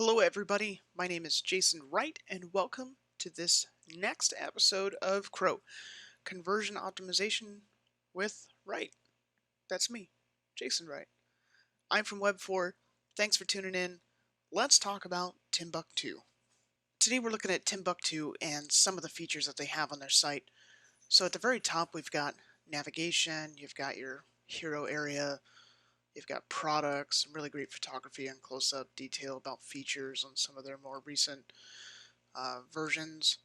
Hello everybody, my name is Jason Wright and welcome to this next episode of Crow, Conversion Optimization with Wright. That's me, Jason Wright. I'm from Web4, thanks for tuning in. Let's talk about Timbuk2. Today we're looking at Timbuk2 and some of the features that they have on their site. So at the very top we've got navigation, you've got your hero area, you've got products, some really great photography and close-up detail about features on some of their more recent versions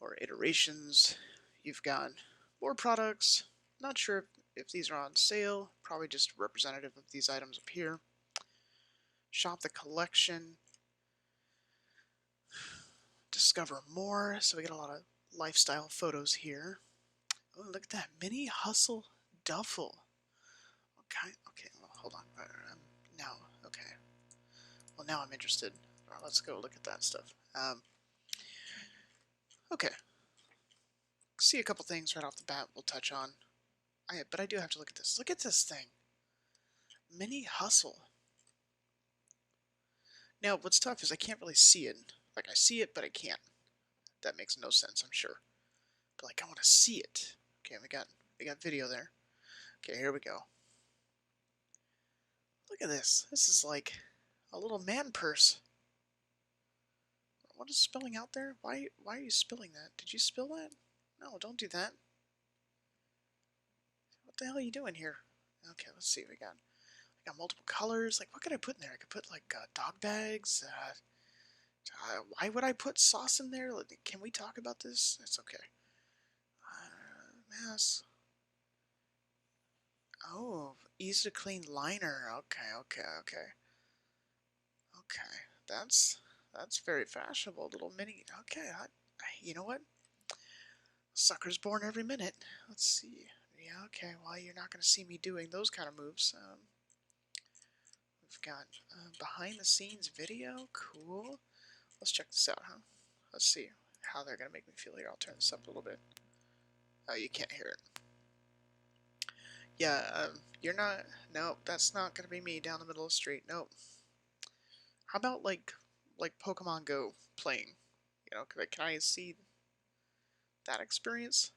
or iterations. You've got more products. Not sure if these are on sale. Probably just representative of these items up here. Shop the collection. Discover more. So we get a lot of lifestyle photos here. Oh, look at that. Mini Hustle Duffel. Okay, well, hold on. Now, okay. Well, now I'm interested. Let's go look at that stuff. Okay. See a couple things right off the bat we'll touch on. But I do have to look at this. Look at this thing. Mini Hustle. Now, what's tough is I can't really see it. Like, I see it, but I can't. That makes no sense, I'm sure. But, like, I want to see it. Okay, we got video there. Okay, here we go. Look at this. This is like a little man purse. What is spilling out there? Why are you spilling that? Did you spill that? No, don't do that. What the hell are you doing here? Okay, let's see. We got multiple colors. Like, what could I put in there? I could put like dog bags. Why would I put sauce in there? Can we talk about this? It's okay. Mask. Oh, easy to clean liner. Okay. That's very fashionable. Little mini. Okay, you know what? Sucker's born every minute. Let's see. Yeah, okay. Well, you're not going to see me doing those kind of moves. We've got behind the scenes video. Cool. Let's check this out, huh? Let's see how they're going to make me feel here. I'll turn this up a little bit. Oh, you can't hear it. Yeah, you're not. Nope, that's not going to be me down the middle of the street. Nope. How about like Pokemon Go playing? You know, can I see that experience?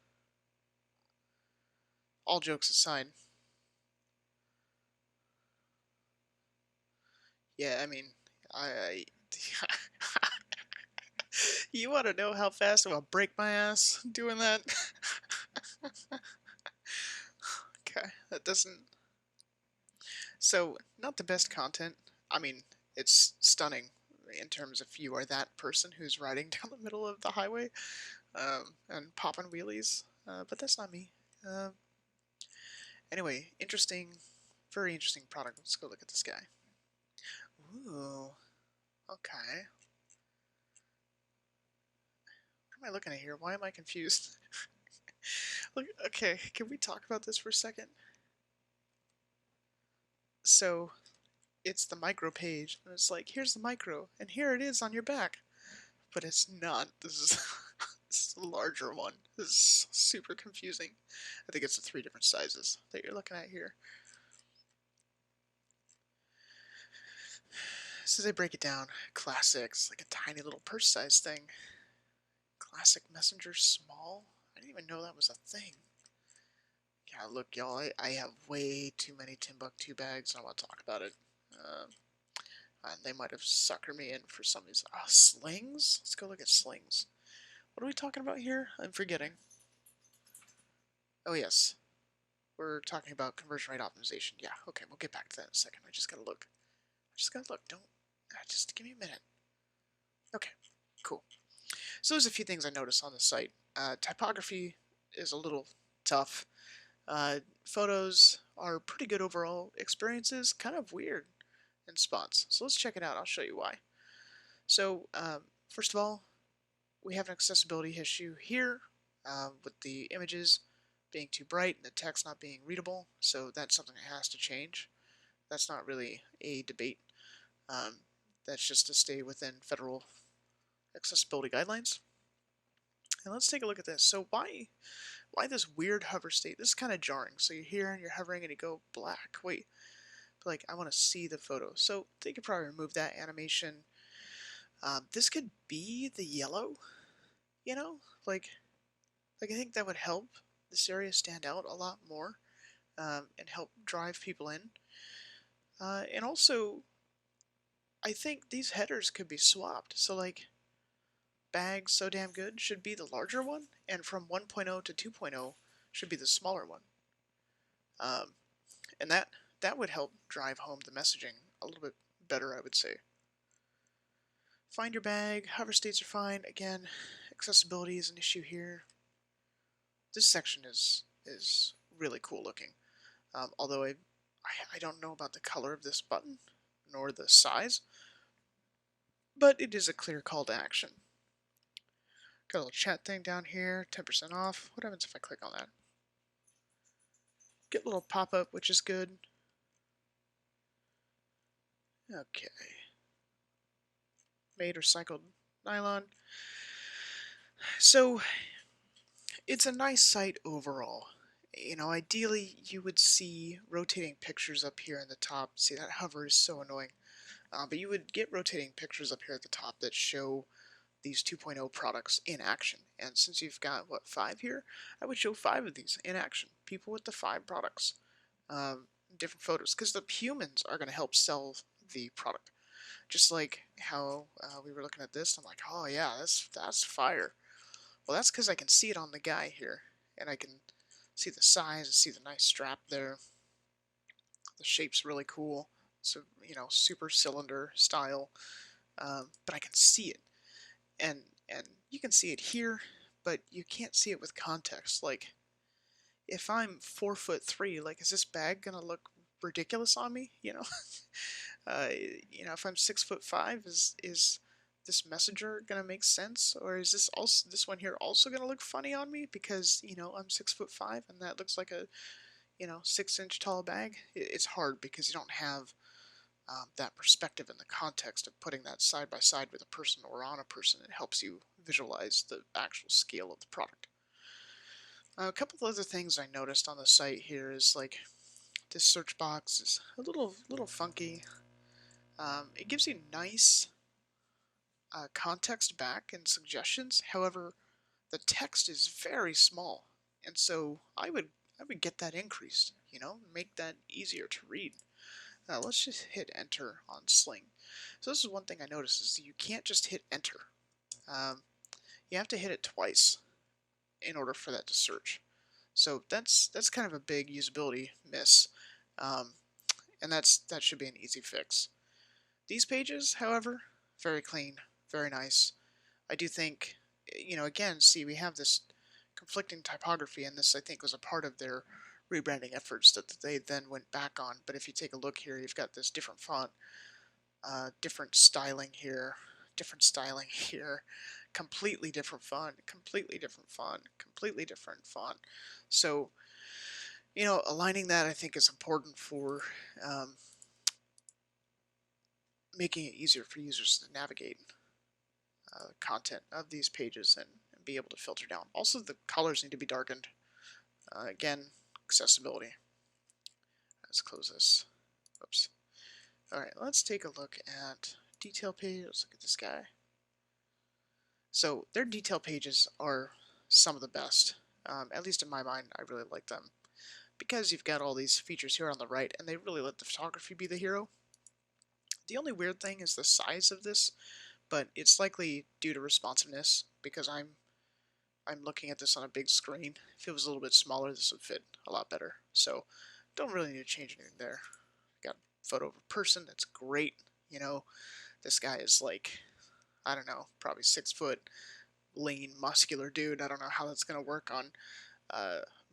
All jokes aside. Yeah, I mean, I you want to know how fast I'll break my ass doing that? Okay, that doesn't. So, not the best content. I mean, it's stunning in terms of you are that person who's riding down the middle of the highway and popping wheelies, but that's not me. Anyway, very interesting product. Let's go look at this guy. Ooh, okay. What am I looking at here? Why am I confused? Look, okay, can we talk about this for a second? So, it's the micro page, and it's like, here's the micro, and here it is on your back. But it's not. This is, this is a larger one. This is super confusing. I think it's the 3 different sizes that you're looking at here. So they break it down. Classics, like a tiny little purse-sized thing. Classic messenger small. I didn't even know that was a thing. Yeah, look, y'all, I have way too many Timbuk2 bags, and I want to talk about it. And they might have suckered me in for some of these. Slings? Let's go look at slings. What are we talking about here? I'm forgetting. Oh, yes. We're talking about conversion rate optimization. Yeah, okay, we'll get back to that in a second. I just gotta look. Don't. Just give me a minute. Okay, cool. So there's a few things I noticed on the site. Typography is a little tough. Photos are pretty good overall experiences, kind of weird in spots. So let's check it out. I'll show you why. So first of all, we have an accessibility issue here with the images being too bright and the text not being readable. So that's something that has to change. That's not really a debate. That's just to stay within federal accessibility guidelines. And let's take a look at this. So why this weird hover state? This is kind of jarring. So you're here and you're hovering and you go black. Wait, but like I want to see the photo. So they could probably remove that animation. This could be the yellow, you know, like I think that would help this area stand out a lot more, and help drive people in. And also, I think these headers could be swapped. So like, bag so damn good should be the larger one, and from 1.0 to 2.0 should be the smaller one. And that would help drive home the messaging a little bit better, I would say. Find your bag. Hover states are fine. Again, accessibility is an issue here. This section is really cool looking. Although I don't know about the color of this button, nor the size, but it is a clear call to action. Got a little chat thing down here, 10% off. What happens if I click on that? Get a little pop-up, which is good. Okay. Made recycled nylon. So, it's a nice site overall. You know, ideally you would see rotating pictures up here in the top. See, that hover is so annoying. But you would get rotating pictures up here at the top that show these 2.0 products in action. And since you've got, what, 5 here, I would show 5 of these in action. People with the 5 products. Different photos. Because the humans are going to help sell the product. Just like how we were looking at this, I'm like, oh yeah, that's fire. Well, that's because I can see it on the guy here. And I can see the size, and see the nice strap there. The shape's really cool. So, you know, super cylinder style. But I can see it. And you can see it here, but you can't see it with context. Like, if I'm 4'3", like, is this bag gonna look ridiculous on me? You know, you know, if I'm 6'5", is this messenger gonna make sense, or is this one here also gonna look funny on me because, you know, I'm 6'5" and that looks like a, you know, 6-inch tall bag? It's hard because you don't have that perspective and the context of putting that side by side with a person or on a person. It helps you visualize the actual scale of the product. A couple of other things I noticed on the site here is like this search box is a little funky. It gives you nice context back and suggestions. However, the text is very small, and so I would get that increased. You know, make that easier to read. Let's just hit enter on Sling. So this is one thing I noticed is you can't just hit enter. You have to hit it twice in order for that to search. So that's kind of a big usability miss, and that should be an easy fix. These pages, however, very clean, very nice. I do think, you know, again, see, we have this conflicting typography, and this I think was a part of their rebranding efforts that they then went back on. But if you take a look here, you've got this different font, different styling here, completely different font, completely different font, completely different font. So, you know, aligning that I think is important for making it easier for users to navigate content of these pages and be able to filter down. Also, the colors need to be darkened. Again, accessibility. Let's close this. Oops. Alright, let's take a look at detail page. Let's look at this guy. So their detail pages are some of the best. At least in my mind, I really like them. Because you've got all these features here on the right, and they really let the photography be the hero. The only weird thing is the size of this, but it's likely due to responsiveness, because I'm looking at this on a big screen. If it was a little bit smaller, this would fit a lot better. So don't really need to change anything there. Got a photo of a person, that's great. You know, this guy is like, I don't know, probably 6 foot, lean, muscular dude. I don't know how that's gonna work on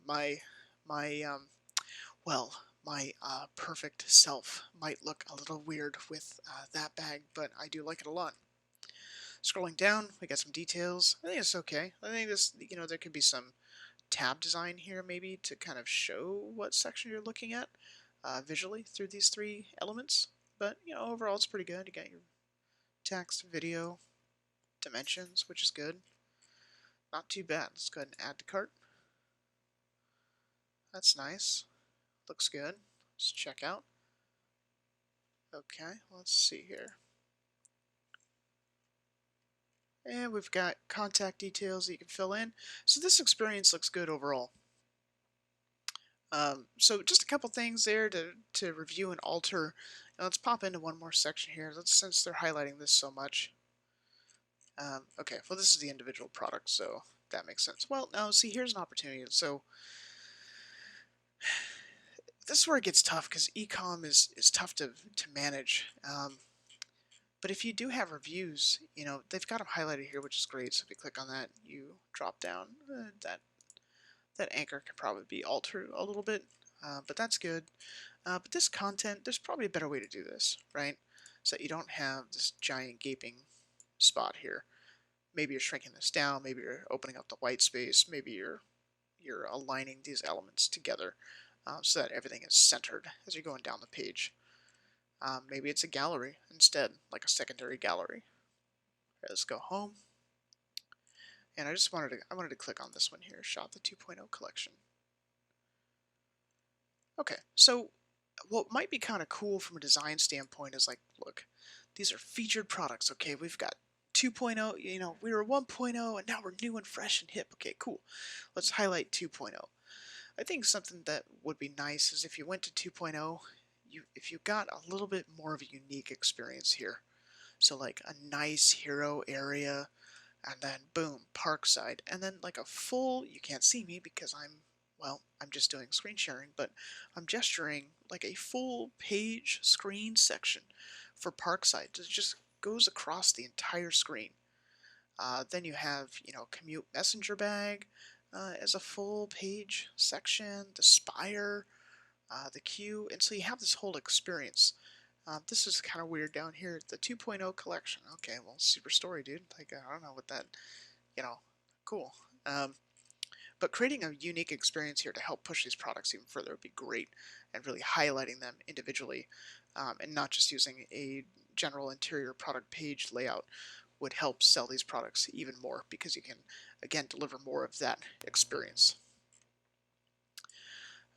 my well, my perfect self might look a little weird with that bag, but I do like it a lot. Scrolling down, we got some details. I think it's okay. I think this, you know, there could be some tab design here maybe to kind of show what section you're looking at visually through these 3 elements. But, you know, overall it's pretty good. You got your text, video, dimensions, which is good. Not too bad. Let's go ahead and add to cart. That's nice. Looks good. Let's check out. Okay, let's see here. And we've got contact details that you can fill in. So this experience looks good overall. So just a couple things there to review and alter. Now let's pop into one more section here. Since they're highlighting this so much. Okay, well this is the individual product, so that makes sense. Well, now see, here's an opportunity. So this is where it gets tough because ecom is tough to manage. But if you do have reviews, they've got them highlighted here, which is great. So if you click on that, you drop down. That anchor can probably be altered a little bit, but that's good. But this content, there's probably a better way to do this, right? So that you don't have this giant gaping spot here. Maybe you're shrinking this down. Maybe you're opening up the white space. Maybe you're aligning these elements together so that everything is centered as you're going down the page. Maybe it's a gallery instead, like a secondary gallery. Right, let's go home. And I wanted to click on this one here, Shot the 2.0 collection. Okay, so what might be kind of cool from a design standpoint is like, look, these are featured products, okay? We've got 2.0, we were 1.0 and now we're new and fresh and hip. Okay, cool. Let's highlight 2.0. I think something that would be nice is if you went to 2.0, if you got a little bit more of a unique experience here. So like a nice hero area, and then boom, Parkside, and then like a full, you can't see me because I'm just doing screen sharing, but I'm gesturing like a full page screen section for Parkside. It just goes across the entire screen. Then you have, Commute Messenger Bag as a full page section, the Spire, the queue, and so you have this whole experience. This is kind of weird down here, the 2.0 collection. Okay, well, super story, dude. Like, I don't know what that, cool. But creating a unique experience here to help push these products even further would be great, and really highlighting them individually, and not just using a general interior product page layout would help sell these products even more because you can, again, deliver more of that experience.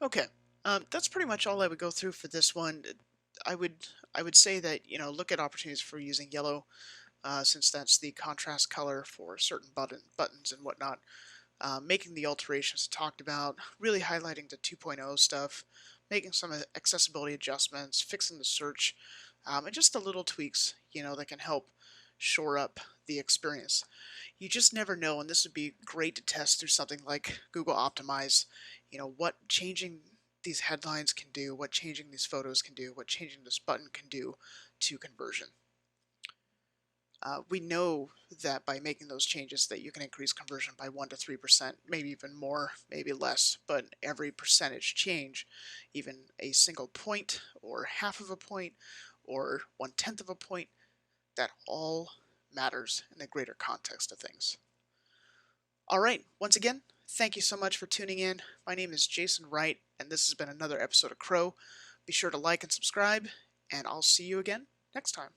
Okay, that's pretty much all I would go through for this one. I would say that look at opportunities for using yellow, since that's the contrast color for certain buttons and whatnot. Making the alterations talked about, really highlighting the 2.0 stuff, making some accessibility adjustments, fixing the search, and just the little tweaks that can help shore up the experience. You just never know, and this would be great to test through something like Google Optimize. What changing these headlines can do, what changing these photos can do, what changing this button can do to conversion. We know that by making those changes that you can increase conversion by 1 to 3%, maybe even more, maybe less, but every percentage change, even a single point or half of a point or 1/10 of a point, that all matters in the greater context of things. All right, once again, thank you so much for tuning in. My name is Jason Wright, and this has been another episode of Crow. Be sure to like and subscribe, and I'll see you again next time.